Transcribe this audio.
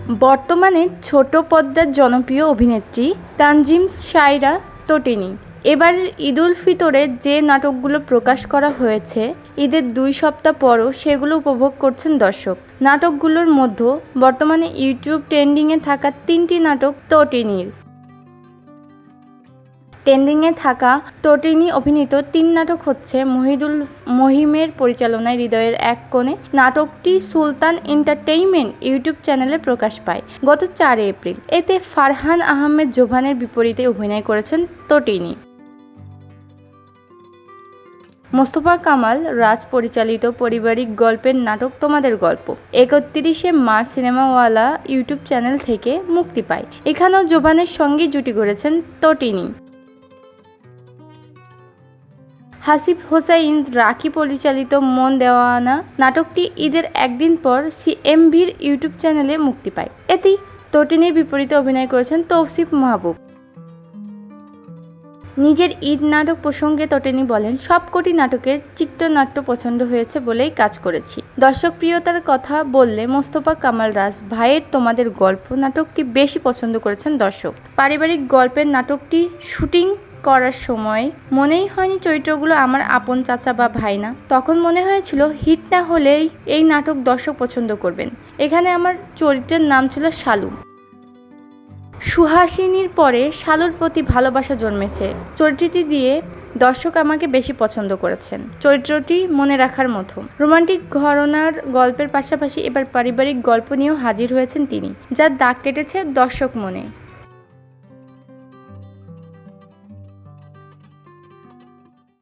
বর্তমানে ছোট পর্দার জনপ্রিয় অভিনেত্রী তানজিম সায়রা তটিনী। এবারের ঈদুল ফিতরে যে নাটকগুলো প্রকাশ করা হয়েছে, ঈদের 2 সপ্তাহ পরও সেগুলো উপভোগ করছেন দর্শক। নাটকগুলোর মধ্যে বর্তমানে ইউটিউব ট্রেন্ডিংয়ে থাকা 3টি নাটক তটিনীর। ট্রেন্ডিংয়ে থাকা তটিনী অভিনীত 3 নাটক হচ্ছে মহিমের পরিচালনায় হৃদয়ের এক কোণে। নাটকটি সুলতান এন্টারটেইনমেন্ট ইউটিউব চ্যানেলে প্রকাশ পায় গত 4 এপ্রিল। এতে ফারহান আহমেদ জোভানের বিপরীতে অভিনয় করেছেন তটিনী। মোস্তফা কামাল রাজ পরিচালিত পারিবারিক গল্পের নাটক তোমাদের গল্প 31শে মার্চ সিনেমাওয়ালা ইউটিউব চ্যানেল থেকে মুক্তি পায়। এখানেও জোভানের সঙ্গে জুটি গড়েছেন তটিনী। হাসিব হোসাইন রাখি পরিচালিত মন দেওয়ানা নাটকটি ঈদের একদিন পর সিএমভির ইউটিউব চ্যানেলে মুক্তি পায়। এতেই তটিনীর বিপরীতে অভিনয় করেছেন তৌসিফ মাহবুব। নিজের ঈদ নাটক প্রসঙ্গে তটিনী বলেন, সবকটি নাটকের চিত্রনাট্য পছন্দ হয়েছে বলেই কাজ করেছি। দর্শকপ্রিয়তার কথা বললে মোস্তফা কামাল রাজ ভাইয়ের তোমাদের গল্প নাটকটি বেশি পছন্দ করেছেন দর্শক। পারিবারিক গল্পের নাটকটি শুটিং করার সময় মনেই হয়নি চরিত্রগুলো আমার আপন চাচা বা ভাই না। তখন মনে হয়েছিল হিট না হলেই এই নাটক দর্শক পছন্দ করবেন। এখানে আমার চরিত্রের নাম ছিল শালু। সুহাসিনীর পরে শালুর প্রতি ভালোবাসা জন্মেছে। চরিত্রটি দিয়ে দর্শক আমাকে বেশি পছন্দ করেছেন। চরিত্রটি মনে রাখার মতো। রোমান্টিক ঘরানার গল্পের পাশাপাশি এবার পারিবারিক গল্প নিয়েও হাজির হয়েছেন তিনি, যার দাগ কেটেছে দর্শক মনে।